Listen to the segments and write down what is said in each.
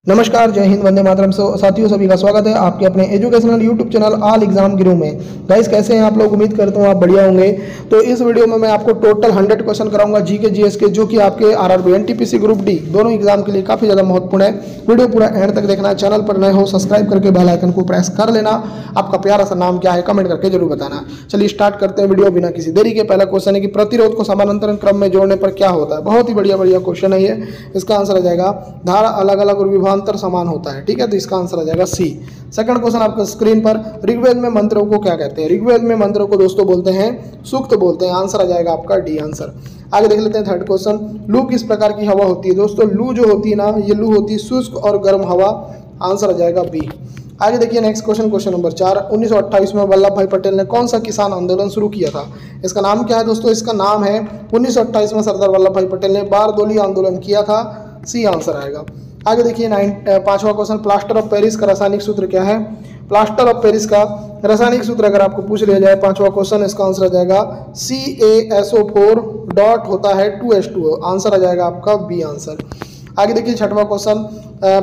नमस्कार, जय हिंद, वंदे मातरम। साथियों, सभी का स्वागत है आपके अपने educational YouTube channel all exam गुरु में। गाइस, कैसे हैं आप लोग? उम्मीद करता हूँ आप बढ़िया होंगे। तो इस वीडियो में मैं आपको टोटल 100 क्वेश्चन कराऊंगा जीके जीएस के, जो कि आपके आरआरबी एनटीपीसी ग्रुप डी दोनों एग्जाम के लिए काफी ज्यादा महत्वपूर्ण है। वीडियो पूरा एंड तक देखना है। चैनल पर नए हो सब्सक्राइब करके बेल आइकन को प्रेस कर लेना। आपका प्यारा सा नाम क्या है कमेंट करके जरूर बताना। चलिए स्टार्ट करते हैं वीडियो बिना किसी देरी के। पहला क्वेश्चन है कि प्रतिरोध को समानांतर क्रम में जोड़ने पर क्या होता है। बहुत ही बढ़िया क्वेश्चन है ये। इसका आंसर आ जाएगा धारा अलग अलग और विभवांतर समान होता है। ठीक है, तो इसका आंसर आ जाएगा सी। सेकंड क्वेश्चन आपका स्क्रीन पर, ऋग्वेद में मंत्रों को क्या कहते हैं? ऋग्वेद में मंत्रों को दोस्तों बोलते हैं सूक्त बोलते हैं। आंसर आ जाएगा आपका डी आंसर। आगे देख लेते हैं थर्ड क्वेश्चन, लू किस प्रकार की हवा होती है? दोस्तों लू जो होती है ना, ये लू होती है शुष्क और गर्म हवा। आंसर आ जाएगा बी। आगे देखिए नेक्स्ट क्वेश्चन, क्वेश्चन नंबर 4, 1928 में वल्लभ भाई पटेल ने कौन सा किसान आंदोलन शुरू किया था? इसका नाम क्या है दोस्तों? इसका नाम है 1928 में सरदार वल्लभ भाई पटेल ने बारदोली आंदोलन किया था। सी आंसर आएगा। आगे देखिए पांचवा क्वेश्चन, प्लास्टर ऑफ पेरिस का रासायनिक सूत्र क्या है? प्लास्टर ऑफ पेरिस का रासायनिक सूत्र अगर आपको पूछ लिया जाए, पांचवा क्वेश्चन, इसका आंसर आ जाएगा CaSO4 डॉट होता है 2H2O। आंसर आ जाएगा आपका बी आंसर। आगे देखिए छठवां क्वेश्चन,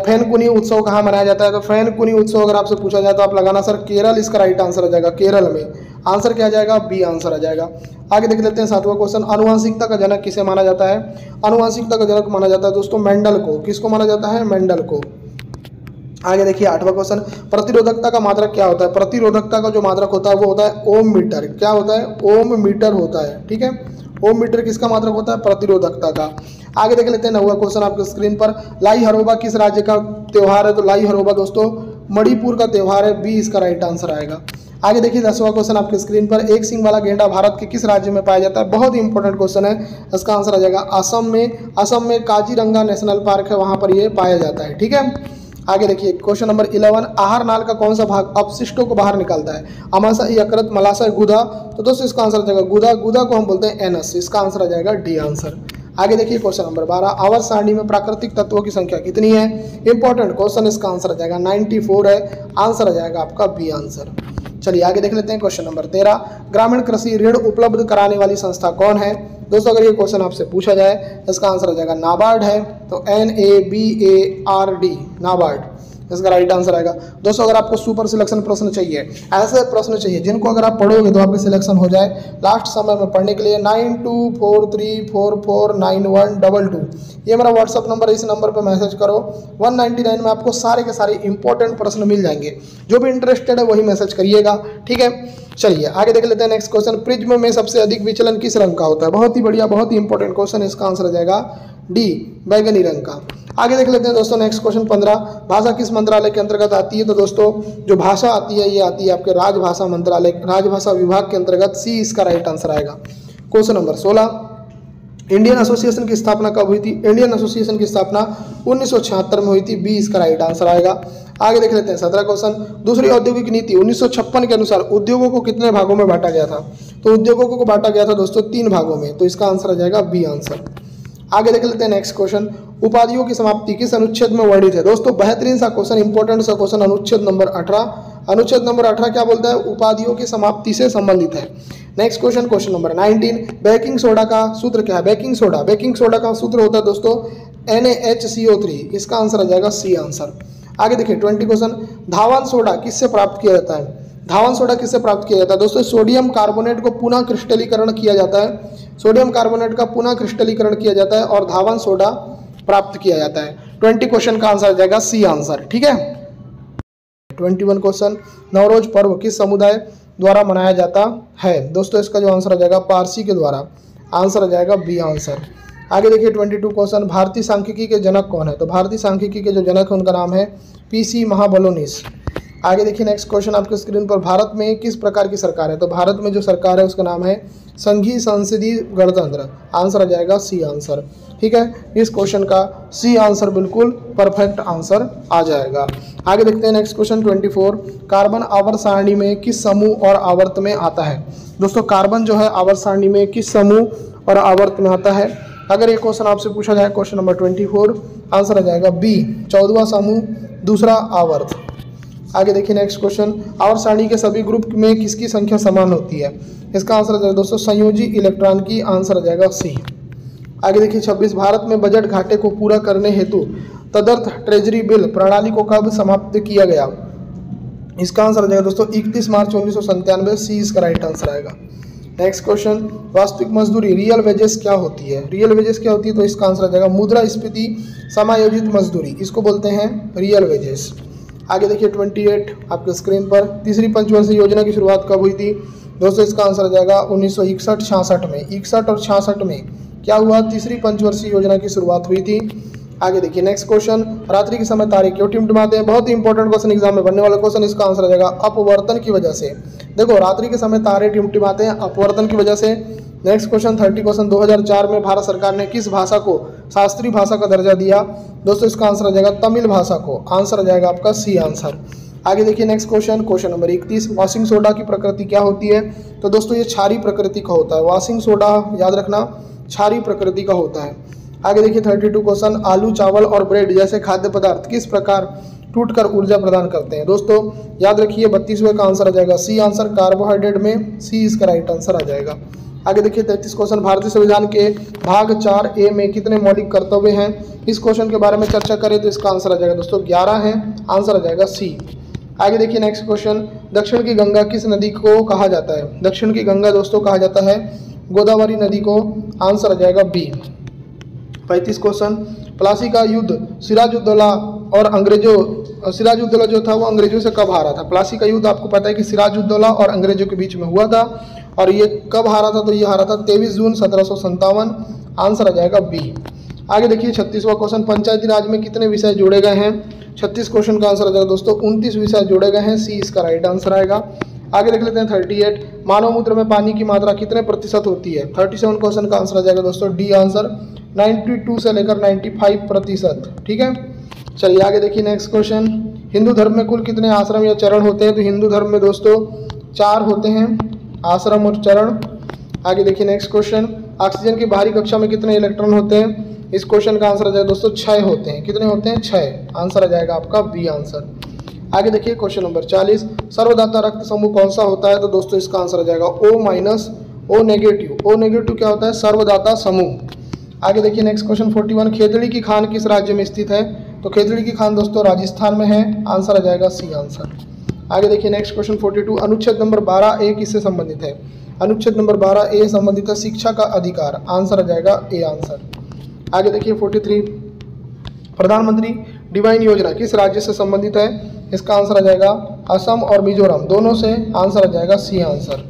फैनकुनी उत्सव कहाँ मनाया जाता है? तो फैनकुनी उत्सव अगर आपसे पूछा जाए तो आप लगाना सर केरल, इसका राइट आंसर आ जाएगा केरल में। आंसर क्या आ जाएगा? बी आंसर आ जाएगा। आगे देख लेते हैं सातवां क्वेश्चन, आनुवंशिकता का जनक किसे माना जाता है? आनुवंशिकता का जनक माना जाता है दोस्तों मेंडल को। किसको माना जाता है? मेंडल को। आगे देखिए आठवां क्वेश्चन, प्रतिरोधकता का मात्रक क्या होता है? प्रतिरोधकता का जो मात्रक होता है वो होता है ओम मीटर। क्या होता है? ओम मीटर होता है। ठीक है, ओम मीटर किसका मात्रक होता है? प्रतिरोधकता का। आगे देख लेते हैं नौवां क्वेश्चन आपके स्क्रीन पर, लाई हरोबा किस राज्य का त्योहार है? तो लाई हरोबा दोस्तों मणिपुर का त्योहार है। बी इसका राइट आंसर आएगा। आगे देखिए 10वां क्वेश्चन आपके स्क्रीन पर, एक सिंग वाला गेंडा भारत के किस राज्य में पाया जाता है? बहुत ही इंपॉर्टेंट क्वेश्चन है। इसका आंसर आ जाएगा असम में। असम में काजीरंगा नेशनल पार्क है, वहां पर यह पाया जाता है। ठीक है, आगे देखिए क्वेश्चन नंबर 11, आहार नाल का कौन सा भाग अपशिष्टों को बाहर निकालता है? अमाशय, यकृत, मलाशय, गुदा। तो दोस्तों इसका आंसर आ जाएगा गुदा। गुदा को हम बोलते हैं एनस। इसका आंसर आ जाएगा डी आंसर। आगे देखिए क्वेश्चन नंबर 12, आवर्त सारणी में प्राकृतिक तत्वों की संख्या कितनी है? इंपॉर्टेंट क्वेश्चन, इसका आंसर आ जाएगा 94 है। आंसर आ जाएगा आपका बी आंसर। चलिए आगे देख लेते हैं क्वेश्चन नंबर 13, ग्रामीण कृषि ऋण उपलब्ध कराने वाली संस्था कौन है? दोस्तों अगर ये क्वेश्चन आपसे पूछा जाए, इसका आंसर आ जाएगा नाबार्ड है। तो NABARD, नाबार्ड इसका राइट आंसर आएगा। दोस्तों अगर आपको सुपर सिलेक्शन प्रश्न चाहिए, ऐसे प्रश्न चाहिए जिनको अगर आप पढ़ोगे तो आपके सिलेक्शन हो जाए, लास्ट समय में पढ़ने के लिए 9243449122 ये मेरा व्हाट्सअप नंबर है। इस नंबर पर मैसेज करो। 199 में आपको सारे के सारे इंपॉर्टेंट प्रश्न मिल जाएंगे। जो भी इंटरेस्टेड है वही मैसेज करिएगा। ठीक है, चलिए आगे देख लेते हैं नेक्स्ट क्वेश्चन, प्रिज्म में सबसे अधिक विचलन किस रंग का होता है? बहुत ही बढ़िया, बहुत ही इंपॉर्टेंट क्वेश्चन। इसका आंसर आ जाएगा डी, बैगनी रंग का। आगे देख लेते हैं दोस्तों नेक्स्ट क्वेश्चन 15, भाषा किस मंत्रालय के अंतर्गत आती है? तो दोस्तों जो भाषा आती है ये आती है आपके राजभाषा मंत्रालय, राजभाषा विभाग के अंतर्गत। सी इसका राइट आंसर आएगा। क्वेश्चन नंबर 16, इंडियन एसोसिएशन की स्थापना कब हुई थी? इंडियन एसोसिएशन की स्थापना 1976 में हुई थी। बी इसका राइट आंसर आएगा। आगे देख लेते हैं 17 क्वेश्चन, दूसरी औद्योगिक नीति 1956 के अनुसार उद्योगों को कितने भागों में बांटा गया था? तो उद्योगों को बांटा गया था दोस्तों 3 भागों में। तो इसका आंसर आ जाएगा बी आंसर। आगे देख लेते हैं नेक्स्ट क्वेश्चन, उपाधियों की समाप्ति किस अनुच्छेद में वर्णित है? दोस्तों बेहतरीन सा क्वेश्चन, इंपॉर्टेंट सा क्वेश्चन, अनुच्छेद नंबर 18। अनुच्छेद नंबर 18 क्या बोलता है? उपाधियों की समाप्ति से संबंधित है। Next question, question number 19, baking soda का सूत्र क्या है? बेकिंग सोडा का सूत्र होता है दोस्तों NaHCO3। इसका आंसर आ जाएगा सी आंसर। आगे देखिए 20 क्वेश्चन, धावन सोडा किससे प्राप्त किया जाता है? धावन सोडा किससे प्राप्त किया जाता है? दोस्तों सोडियम कार्बोनेट को पुनः क्रिस्टलीकरण किया जाता है। सोडियम कार्बोनेट का पुनः क्रिस्टलीकरण किया जाता है और धावन सोडा प्राप्त किया जाता है। 20 क्वेश्चन का आंसर आ जाएगा सी आंसर। ठीक है, 21 क्वेश्चन, नवरोज पर्व किस समुदाय द्वारा मनाया जाता है? दोस्तों इसका जो आंसर आ जाएगा पारसी के द्वारा। आंसर आ जाएगा बी आंसर। आगे देखिए 22 क्वेश्चन, भारतीय सांख्यिकी के जनक कौन है? तो भारतीय सांख्यिकी के जो जनक है उनका नाम है PC महाबलोनिस। आगे देखिए नेक्स्ट क्वेश्चन आपके स्क्रीन पर, भारत में किस प्रकार की सरकार है? तो भारत में जो सरकार है उसका नाम है संघीय संसदीय गणतंत्र। आंसर आ जाएगा सी आंसर। ठीक है, इस क्वेश्चन का सी आंसर बिल्कुल परफेक्ट आंसर आ जाएगा। आगे देखते हैं नेक्स्ट क्वेश्चन 24, कार्बन आवर्त सारणी में किस समूह और आवर्त में आता है? दोस्तों कार्बन जो है आवर्त सारणी में किस समूह और आवर्त में आता है? अगर ये क्वेश्चन आपसे पूछा जाए, क्वेश्चन नंबर 24, आंसर आ जाएगा बी, 14वां समूह, दूसरा आवर्त। आगे देखिए नेक्स्ट क्वेश्चन, आवर्त सारणी के सभी ग्रुप में किसकी संख्या समान होती है? इसका आंसर आ जाएगा दोस्तों संयोजी इलेक्ट्रॉन की। आंसर आ जाएगा सी। आगे देखिए 26, भारत में बजट घाटे को पूरा करने हेतु तदर्थ ट्रेजरी बिल प्रणाली को कब समाप्त किया गया? इसका आंसर आ जाएगा दोस्तों 31 मार्च 1997। सी इसका राइट आंसर आएगा। नेक्स्ट क्वेश्चन, वास्तविक मजदूरी रियल वेजेस क्या होती है? रियल वेजेस क्या होती है? तो इसका आंसर आ जाएगा मुद्रास्फीति समायोजित मजदूरी, इसको बोलते हैं रियल वेजेस। आगे देखिए 28 आपके स्क्रीन पर, तीसरी पंचवर्षीय योजना की शुरुआत कब हुई थी? दोस्तों इसका आंसर आ जाएगा 1961-66 में। 61 और 66 में क्या हुआ? तीसरी पंचवर्षीय योजना की शुरुआत हुई थी। आगे देखिए नेक्स्ट क्वेश्चन, रात्रि के समय तारे क्यों टिमटिमाते हैं? बहुत ही इंपॉर्टेंट क्वेश्चन, एग्जाम में बनने वाला क्वेश्चन। इसका आंसर आ जाएगा अपवर्तन की वजह से। देखो रात्रि के समय तारे टिमटिमाते हैं अपवर्तन की वजह से। नेक्स्ट क्वेश्चन 30 क्वेश्चन, 2004 में भारत सरकार ने किस भाषा को शास्त्रीय भाषा का दर्जा दिया? दोस्तों इसका आंसर आ जाएगा तमिल भाषा को। आंसर आ जाएगा आपका सी आंसर। आगे देखिए next question, question number 31, washing soda की प्रकृति क्या होती है? तो दोस्तों ये क्षारीय प्रकृति का होता है। वॉशिंग सोडा याद रखना क्षारीय प्रकृति का होता है। आगे देखिए 32 क्वेश्चन, आलू चावल और ब्रेड जैसे खाद्य पदार्थ किस प्रकार टूटकर ऊर्जा प्रदान करते हैं? दोस्तों याद रखिए 32वें का आंसर आ जाएगा सी आंसर, कार्बोहाइड्रेट में। सी इसका राइट आंसर आ जाएगा। आगे देखिए 33 क्वेश्चन, भारतीय संविधान के भाग 4A में कितने मौलिक कर्तव्य हैं? इस क्वेश्चन के बारे में चर्चा करें तो इसका आंसर आ जाएगा दोस्तों 11 है। आंसर आ जाएगा सी। आगे देखिए नेक्स्ट क्वेश्चन, दक्षिण की गंगा किस नदी को कहा जाता है? दक्षिण की गंगा दोस्तों कहा जाता है गोदावरी नदी को। आंसर आ जाएगा बी। 35 क्वेश्चन, प्लासी का युद्ध सिराजुद्दौला और अंग्रेजों, सिराजुद्दौला जो था वो अंग्रेजों से कब हारा था? प्लासी का युद्ध आपको पता है कि सिराजुद्दौला और अंग्रेजों के बीच में हुआ था, और ये कब हारा था? तो ये हारा था 23 जून 1757। आंसर आ जाएगा बी। आगे देखिए 36वां क्वेश्चन, पंचायती राज में कितने विषय जोड़े गए हैं? 36 क्वेश्चन का आंसर आ जाएगा दोस्तों 29 विषय जोड़े गए हैं। सी इसका राइट आंसर आएगा। आगे देख लेते हैं 38, मानव मूत्र में पानी की मात्रा कितने प्रतिशत होती है? 37 क्वेश्चन का आंसर आ जाएगा दोस्तों डी आंसर, 92 से लेकर 95%। ठीक है, चलिए आगे देखिए नेक्स्ट क्वेश्चन, हिंदू धर्म में कुल कितने आश्रम या चरण होते हैं? तो हिंदू धर्म में दोस्तों 4 होते हैं, आश्रम और चरण। आगे देखिए नेक्स्ट क्वेश्चन, ऑक्सीजन की बाहरी कक्षा में कितने इलेक्ट्रॉन होते हैं? इस क्वेश्चन का आंसर आ जाएगा दोस्तों 6 होते हैं। कितने होते हैं? 6। आंसर आ जाएगा आपका बी आंसर। आगे देखिए क्वेश्चन नंबर 40, सर्वदाता रक्त समूह कौन सा होता है? तो दोस्तों इसका आंसर आ जाएगा O नेगेटिव। O नेगेटिव क्या होता है? सर्वदाता समूह। आगे देखिए नेक्स्ट क्वेश्चन 41, खेतड़ी की खान किस राज्य में स्थित है? तो खेतड़ी की खान दोस्तों राजस्थान में है। आंसर आ जाएगा सी आंसर। आगे देखिए नेक्स्ट क्वेश्चन 42, अनुच्छेद नंबर 12A किससे संबंधित है? अनुच्छेद नंबर 12A संबंधित है शिक्षा का अधिकार। आंसर आ जाएगा ए आंसर। आगे देखिए 43, प्रधानमंत्री डिवाइन योजना किस राज्य से संबंधित है? इसका आंसर आ जाएगा असम और मिजोरम दोनों से। आंसर आ जाएगा सी आंसर।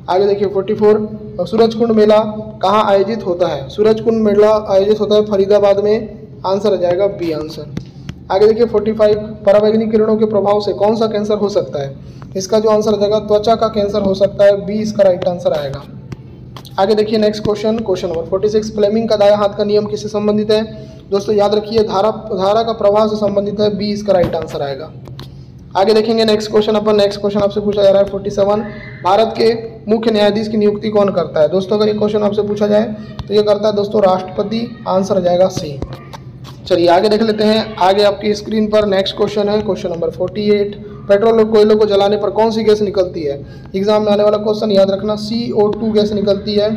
आगे देखिए 44, सूरजकुंड मेला कहाँ आयोजित होता है? सूरजकुंड मेला आयोजित होता है फरीदाबाद में। आंसर आ जाएगा बी आंसर। आगे देखिए 45, पराबैंगनी किरणों के प्रभाव से कौन सा कैंसर हो सकता है? इसका जो आंसर आ जाएगा त्वचा का कैंसर हो सकता है। बी इसका राइट आंसर आएगा। आगे देखिए next question, question number 46, Fleming का दायां हाथ का नियम किससे संबंधित है? दोस्तों याद रखिए धारा का प्रवाह से संबंधित है। बी इसका राइट आंसर आएगा। आगे देखेंगे नेक्स्ट क्वेश्चन अपन, नेक्स्ट क्वेश्चन आपसे पूछा जा रहा है 47, भारत के मुख्य न्यायाधीश की नियुक्ति कौन करता है? दोस्तों अगर ये क्वेश्चन आपसे पूछा जाए तो ये करता है दोस्तों राष्ट्रपति। आंसर आ जाएगा सी। चलिए आगे देख लेते हैं। आगे आपकी स्क्रीन पर नेक्स्ट क्वेश्चन है, क्वेश्चन नंबर 48, पेट्रोल और कोयलों को जलाने पर कौन सी गैस निकलती है? एग्जाम में आने वाला क्वेश्चन, याद रखना CO2 गैस निकलती है।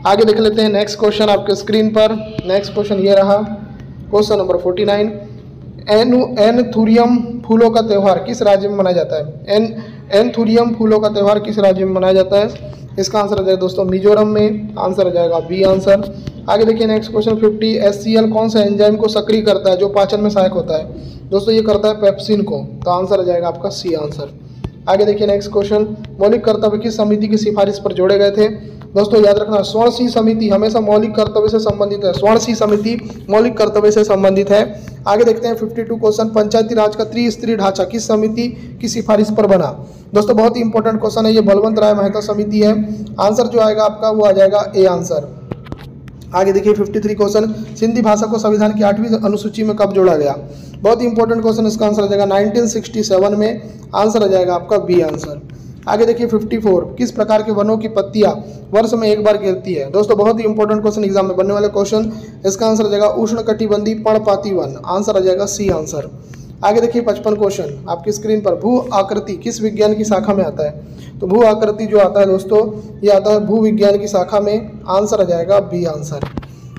आगे देख लेते हैं नेक्स्ट क्वेश्चन आपके स्क्रीन पर। नेक्स्ट क्वेश्चन ये रहा, क्वेश्चन नंबर 49, एन्थूरियम फूलों का त्यौहार किस राज्य में मनाया जाता है? एन्थूरियम फूलों का त्यौहार किस राज्य में मनाया जाता है? इसका आंसर आ जाएगा दोस्तों मिजोरम में। आंसर आ जाएगा बी आंसर। आगे देखिए नेक्स्ट क्वेश्चन 50, HCl कौन सा एंजाइम को सक्रिय करता है जो पाचन में सहायक होता है? दोस्तों ये करता है पेप्सिन को। तो आंसर आ जाएगा आपका सी आंसर। आगे देखिए नेक्स्ट क्वेश्चन, मौलिक कर्तव्य किस समिति की सिफारिश पर जोड़े गए थे? दोस्तों याद रखना स्वर्ण सिंह समिति हमेशा मौलिक कर्तव्य से संबंधित है। स्वर्ण सिंह समिति मौलिक कर्तव्य से संबंधित है। आगे देखते हैं 52 क्वेश्चन, पंचायती राज का त्रिस्तरीय ढांचा किस समिति की सिफारिश पर बना? दोस्तों बहुत ही इंपॉर्टेंट क्वेश्चन है, ये बलवंत राय मेहता समिति है। आंसर जो आएगा आपका वो आ जाएगा ए आंसर। आगे देखिए 53 क्वेश्चन, सिंधी भाषा को संविधान की 8वीं अनुसूची में कब जोड़ा गया? बहुत ही इंपॉर्टेंट क्वेश्चन, इसका आंसर आ जाएगा 1967 में। आंसर आ जाएगा आपका बी आंसर। आगे देखिए 54, किस प्रकार के वनों की पत्तियां वर्ष में एक बार गिरती है? दोस्तों बहुत ही इंपॉर्टेंट क्वेश्चन, एग्जाम में बनने वाले क्वेश्चन। इसका आंसर आ जाएगा उष्णकटिबंधीय पर्णपाती वन। आंसर आ जाएगा सी आंसर। आगे देखिए 55 क्वेश्चन आपकी स्क्रीन पर, भू आकृति किस विज्ञान की शाखा में आता है? तो भू आकृति जो आता है दोस्तों ये आता है भू विज्ञान की शाखा में। आंसर आ जाएगा बी आंसर।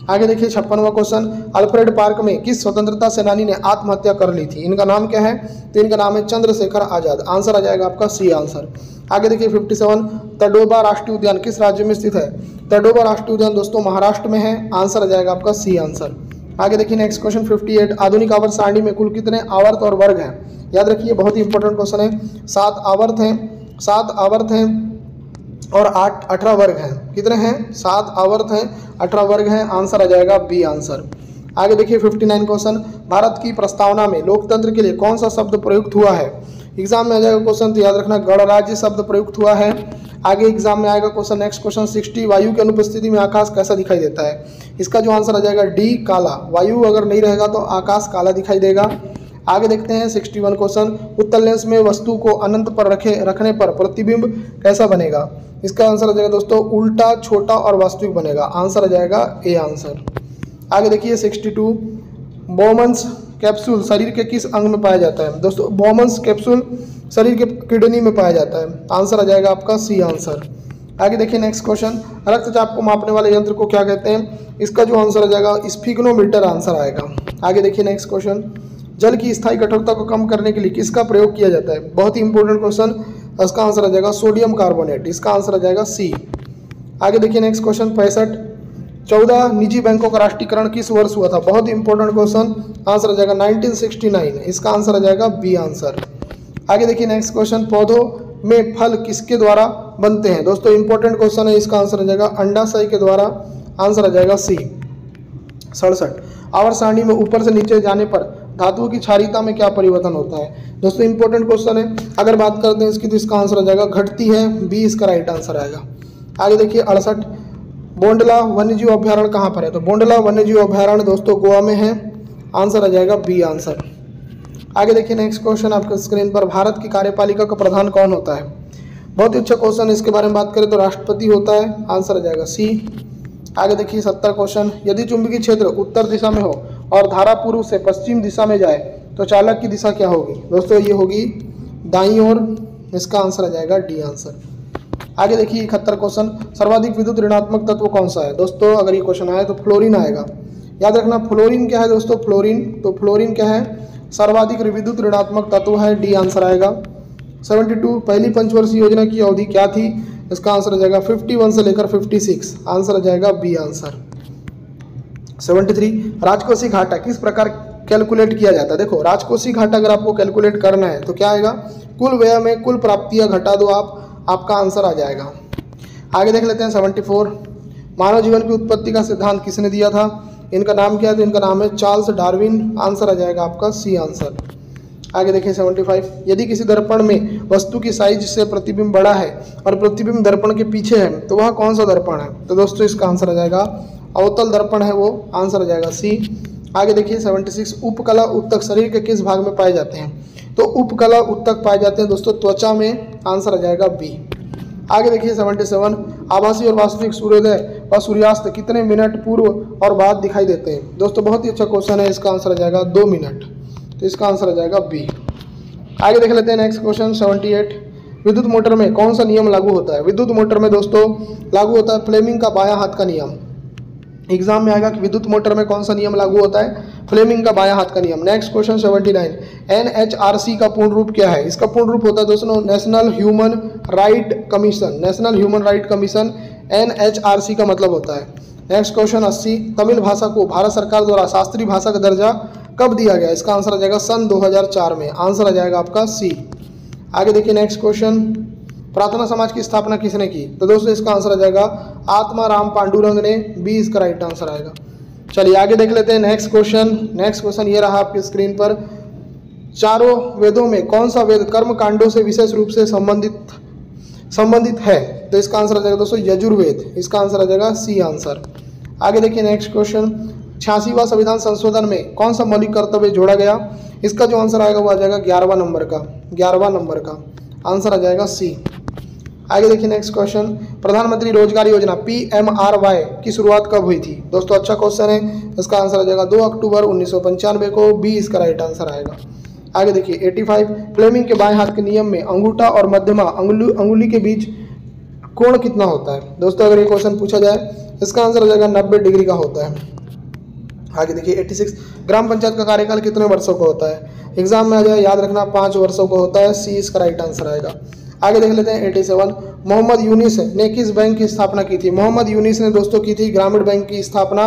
आगे देखिए 56वां क्वेश्चन, अल्फ्रेड पार्क में किस स्वतंत्रता सेनानी ने आत्महत्या कर ली थी? इनका नाम क्या है? तो इनका नाम है चंद्रशेखर आजाद। आंसर आ जाएगा आपका सी आंसर। आगे देखिए 57, तडोबा राष्ट्रीय उद्यान किस राज्य में स्थित है? तडोबा राष्ट्रीय उद्यान दोस्तों महाराष्ट्र में है। आंसर आ जाएगा आपका सी आंसर। आगे देखिए नेक्स्ट क्वेश्चन 58, आधुनिक आवर्त सारणी में कुल कितने आवर्त और वर्ग हैं? याद रखिए बहुत ही इंपॉर्टेंट क्वेश्चन है। 7 आवर्त हैं और 18 वर्ग हैं। कितने हैं? 7 आवर्त हैं, 18 वर्ग हैं। आंसर आ जाएगा बी आंसर। आगे देखिए 59 क्वेश्चन, भारत की प्रस्तावना में लोकतंत्र के लिए कौन सा शब्द प्रयुक्त हुआ है? एग्जाम में आ जाएगा क्वेश्चन, तो याद रखना गणराज्य शब्द प्रयुक्त हुआ है। आगे एग्जाम में आएगा क्वेश्चन, नेक्स्ट क्वेश्चन 60, वायु की अनुपस्थिति में आकाश कैसा दिखाई देता है? इसका जो आंसर आ जाएगा डी काला। वायु अगर नहीं रहेगा तो आकाश काला दिखाई देगा। आगे देखते हैं 61 क्वेश्चन, उत्तल लेंस में वस्तु को अनंत पर रखने पर प्रतिबिंब कैसा बनेगा? इसका आंसर आ जाएगा दोस्तों उल्टा, छोटा और वास्तविक बनेगा। आंसर आ जाएगा ए आंसर। आगे देखिए 62, बोमन्स कैप्सूल शरीर के किस अंग में पाया जाता है? दोस्तों बोमन्स कैप्सूल शरीर के किडनी में पाया जाता है। आंसर आ जाएगा आपका सी आंसर। आगे देखिए नेक्स्ट क्वेश्चन, रक्तचाप को मापने वाले यंत्र को क्या कहते हैं? इसका जो आंसर आ जाएगा स्फिग्नोमीटर आंसर आएगा। आगे देखिए नेक्स्ट क्वेश्चन, जल की स्थायी कठोरता को कम करने के लिए किसका प्रयोग किया जाता है? बहुत ही इंपॉर्टेंट क्वेश्चन, इसका आंसर आ जाएगा सोडियम कार्बोनेट। इसका आंसर आ जाएगा सी। आगे देखिए नेक्स्ट क्वेश्चन 65, 14 निजी बैंकों का राष्ट्रीयकरण किस वर्ष हुआ था? बहुत ही इंपॉर्टेंट क्वेश्चन, आंसर आ जाएगा 1969। इसका आंसर आ जाएगा बी आंसर। आगे देखिए नेक्स्ट क्वेश्चन, पौधों में फल किसके द्वारा बनते हैं? दोस्तों इंपॉर्टेंट क्वेश्चन है, इसका आंसर आ जाएगा अंडाशय के द्वारा। आंसर आ जाएगा सी। 67, आवर्त सारणी में ऊपर से नीचे जाने पर धातुओं की क्षारीयता में क्या परिवर्तन होता है? दोस्तों इंपॉर्टेंट क्वेश्चन है, अगर बात करते हैं इसकी तो इसका आंसर आ जाएगा घटती है। बी इसका राइट आंसर आएगा। आगे देखिए 68, बोंडला वन्यजीव अभ्यारण्य कहाँ पर है? तो बोंडला वन्यजीव अभ्यारण्य दोस्तों गोवा में है। आंसर आ जाएगा बी आंसर। आगे देखिए नेक्स्ट क्वेश्चन आपके स्क्रीन पर, भारत की कार्यपालिका का प्रधान कौन होता है? बहुत ही अच्छा क्वेश्चन, इसके बारे में बात करें तो राष्ट्रपति होता है। आंसर आ जाएगा सी। आगे देखिए 70 क्वेश्चन, यदि चुंबकीय क्षेत्र उत्तर दिशा में हो और धारा पूर्व से पश्चिम दिशा में जाए तो चालक की दिशा क्या होगी? दोस्तों ये होगी दाईं ओर। इसका आंसर आ जाएगा डी आंसर। आगे देखिए 71 क्वेश्चन, सर्वाधिक विद्युत ऋणात्मक तत्व कौन सा है? दोस्तों अगर ये क्वेश्चन आए तो फ्लोरीन आएगा। याद रखना फ्लोरीन क्या है दोस्तों? फ्लोरीन, तो फ्लोरीन क्या है? सर्वाधिक विद्युत ऋणात्मक तत्व है। डी आंसर आएगा। 72, पहली पंचवर्षीय योजना की अवधि क्या थी? इसका आंसर आ जाएगा 51 से लेकर 56। आंसर आ जाएगा बी आंसर। 73, राजकोषीय घाटा किस प्रकार कैलकुलेट किया जाता है? देखो राजकोषीय घाटा अगर आपको कैलकुलेट करना है तो क्या आएगा? कुल व्यय में कुल प्राप्तियां घटा दो आप, आपका आंसर आ जाएगा। आगे देख लेते हैं 74, मानव जीवन की उत्पत्ति का सिद्धांत किसने दिया था? इनका नाम क्या है? तो इनका नाम है चार्ल्स डार्विन। आंसर आ जाएगा आपका सी आंसर। आगे देखिए 75, यदि किसी दर्पण में वस्तु की साइज से प्रतिबिंब बड़ा है और प्रतिबिंब दर्पण के पीछे है तो वह कौन सा दर्पण है? तो दोस्तों इसका आंसर आ जाएगा अवतल दर्पण है वो। आंसर आ जाएगा सी। आगे देखिए 76, उपकला उत्तक शरीर के किस भाग में पाए जाते हैं? तो उपकला उत्तक पाए जाते हैं दोस्तों त्वचा में। आंसर आ जाएगा बी। आगे देखिए 77, आभासी और वास्तविक सूर्योदय और सूर्यास्त कितने मिनट पूर्व और बाद दिखाई देते हैं? दोस्तों बहुत ही अच्छा क्वेश्चन है, इसका आंसर आ जाएगा 2 मिनट। तो इसका आंसर आ जाएगा बी। आगे देख लेते हैं नेक्स्ट क्वेश्चन 78, विद्युत मोटर में कौन सा नियम लागू होता है? विद्युत मोटर में दोस्तों लागू होता है फ्लेमिंग का बायां हाथ का नियम। एग्जाम में आएगा कि विद्युत मोटर में कौन सा नियम लागू होता है? फ्लेमिंग का बायां हाथ का नियम। नेक्स्ट क्वेश्चन 79, NHRC का पूर्ण रूप क्या है? इसका पूर्ण रूप होता है दोस्तों national human right commission. National human right commission NHRC का मतलब होता है। नेक्स्ट क्वेश्चन 80, तमिल भाषा को भारत सरकार द्वारा शास्त्रीय भाषा का दर्जा कब दिया गया? इसका आंसर आ जाएगा सन 2004 में। आंसर आ जाएगा आपका सी। आगे देखिए नेक्स्ट क्वेश्चन, प्रार्थना समाज की स्थापना किसने की? तो दोस्तों इसका आंसर आ जाएगा आत्मा राम पांडुरंग ने। बी इसका राइट आंसर आएगा। चलिए आगे देख लेते हैं नेक्स्ट क्वेश्चन। नेक्स्ट क्वेश्चन ये रहा आपकी स्क्रीन पर, चारों वेदों में कौन सा वेद कर्म कांडों से विशेष रूप से संबंधित है? तो इसका आंसर आ जाएगा दोस्तों यजुर्वेद। इसका आंसर आ जाएगा सी आंसर। आगे देखिए नेक्स्ट क्वेश्चन, 86वां संविधान संशोधन में कौन सा मौलिक कर्तव्य जोड़ा गया? इसका जो आंसर आएगा वो आ जाएगा 11वां नंबर का। 11वां नंबर का आंसर आ जाएगा सी। आगे देखिए नेक्स्ट क्वेश्चन, प्रधानमंत्री रोजगार योजना PMRY की शुरुआत कब हुई थी? दोस्तों अच्छा क्वेश्चन है, इसका आंसर आ जाएगा 2 अक्टूबर 1995 को। बी इसका राइट आंसर आएगा। आगे देखिए 85, फ्लेमिंग के बाएं हाथ के नियम में अंगूठा और मध्यमा अंगुली के बीच कोण कितना होता है? दोस्तों अगर ये क्वेश्चन पूछा जाए इसका आंसर आ जाएगा 90 डिग्री का होता है। आगे देखिए 86 ग्राम पंचायत का कार्यकाल कितने वर्षों का होता है? एग्जाम में आ जाए, याद रखना 5 वर्षों का होता है। सी इसका राइट आंसर आएगा। आगे देख लेते हैं 87 मोहम्मद यूनिस ने किस बैंक की स्थापना की थी? मोहम्मद यूनिस ने दोस्तों की थी ग्रामीण बैंक की स्थापना।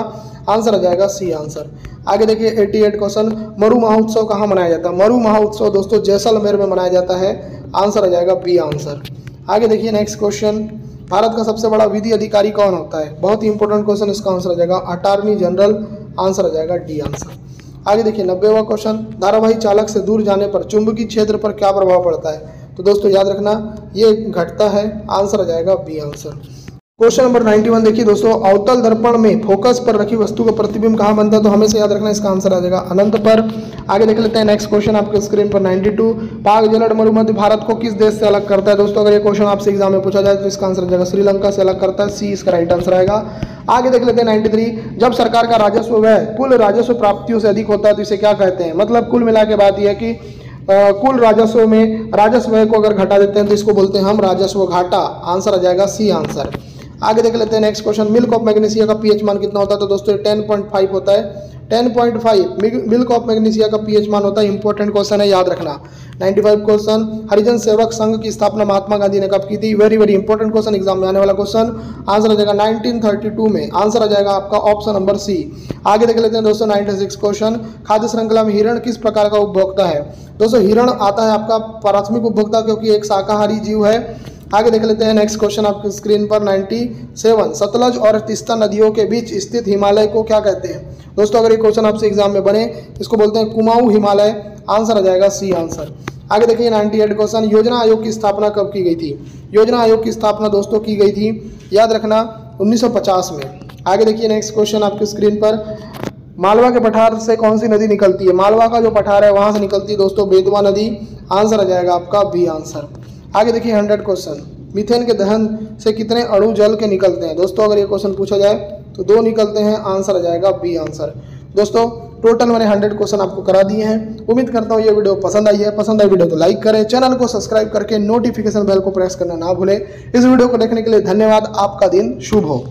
आंसर आ जाएगा सी आंसर। आगे देखिए 88 क्वेश्चन मरु महोत्सव कहाँ मनाया जाता है? मरु महोत्सव दोस्तों जैसलमेर में मनाया जाता है। आंसर आ जाएगा बी आंसर। आगे देखिए नेक्स्ट क्वेश्चन, भारत का सबसे बड़ा विधि अधिकारी कौन होता है? बहुत ही इंपॉर्टेंट क्वेश्चन, इसका आंसर आ जाएगा अटॉर्नी जनरल। आंसर आ जाएगा डी आंसर। आगे देखिए 90वां क्वेश्चन, धारावाही चालक से दूर जाने पर चुंबकीय क्षेत्र पर क्या प्रभाव पड़ता है? तो दोस्तों याद रखना ये घटता है। आंसर आ जाएगा बी आंसर। क्वेश्चन नंबर 91 देखिए दोस्तों, अवतल दर्पण में फोकस पर रखी वस्तु का प्रतिबिंब कहाँ बनता है? तो हमेशा याद रखना इसका आंसर आ जाएगा अनंत पर। आगे देख लेते हैं नेक्स्ट क्वेश्चन आपके स्क्रीन पर 92 पाक जलद मरुमध्य भारत को किस देश से अलग करता है? दोस्तों अगर ये क्वेश्चन आपसे एग्जाम में पूछा जाए तो इसका आंसर आ जाएगा श्रीलंका से अलग करता है। सी इसका राइट आंसर आएगा। आगे देख लेते हैं 93 जब सरकार का राजस्व व्यय कुल राजस्व प्राप्तियों से अधिक होता है तो इसे क्या कहते हैं? मतलब कुल मिला के बात यह है कि कुल राजस्व में राजस्व व्यय को अगर घटा देते हैं तो इसको बोलते हैं हम राजस्व घाटा। आंसर आ जाएगा सी आंसर। आगे देख लेते हैं next question, milk of magnesia का पीएच मान कितना होता है? तो दोस्तों 10.5 होता है। 10.5 मिल्क ऑफ मैग्नीशिया का पीएच मान होता है। इंपॉर्टेंट क्वेश्चन है, याद रखना। 95 क्वेश्चन, हरिजन सेवक संघ की स्थापना महात्मा गांधी ने कब की थी? Very very important question, exam में आने वाला क्वेश्चन। आंसर आ जाएगा 1932 में। आंसर आ जाएगा आपका ऑप्शन नंबर सी। आगे देख लेते हैं दोस्तों 96 क्वेश्चन, खाद्य श्रृंखला में हिरण किस प्रकार का उपभोक्ता है? दोस्तों हिरण आता है आपका प्राथमिक उपभोक्ता, क्योंकि एक शाकाहारी जीव है। आगे देख लेते हैं नेक्स्ट क्वेश्चन आपकी स्क्रीन पर 97 सतलज और तीस्ता नदियों के बीच स्थित हिमालय को क्या कहते हैं? दोस्तों अगर ये क्वेश्चन आपसे एग्जाम में बने इसको बोलते हैं कुमाऊं हिमालय। आंसर आ जाएगा सी आंसर। आगे देखिए 98 क्वेश्चन, योजना आयोग की स्थापना कब की गई थी? योजना आयोग की स्थापना दोस्तों की गई थी, याद रखना 1950 में। आगे देखिए नेक्स्ट क्वेश्चन आपकी स्क्रीन पर, मालवा के पठार से कौन सी नदी निकलती है? मालवा का जो पठार है वहां से निकलती है दोस्तों बेतवा नदी। आंसर आ जाएगा आपका बी आंसर। आगे देखिए 100 क्वेश्चन, मीथेन के दहन से कितने अणु जल के निकलते हैं? दोस्तों अगर ये क्वेश्चन पूछा जाए तो 2 निकलते हैं। आंसर आ जाएगा बी आंसर। दोस्तों टोटल मैंने 100 क्वेश्चन आपको करा दिए हैं। उम्मीद करता हूँ ये वीडियो पसंद आई है। पसंद आई वीडियो तो लाइक करें, चैनल को सब्सक्राइब करके नोटिफिकेशन बेल को प्रेस करना ना भूलें। इस वीडियो को देखने के लिए धन्यवाद। आपका दिन शुभ हो।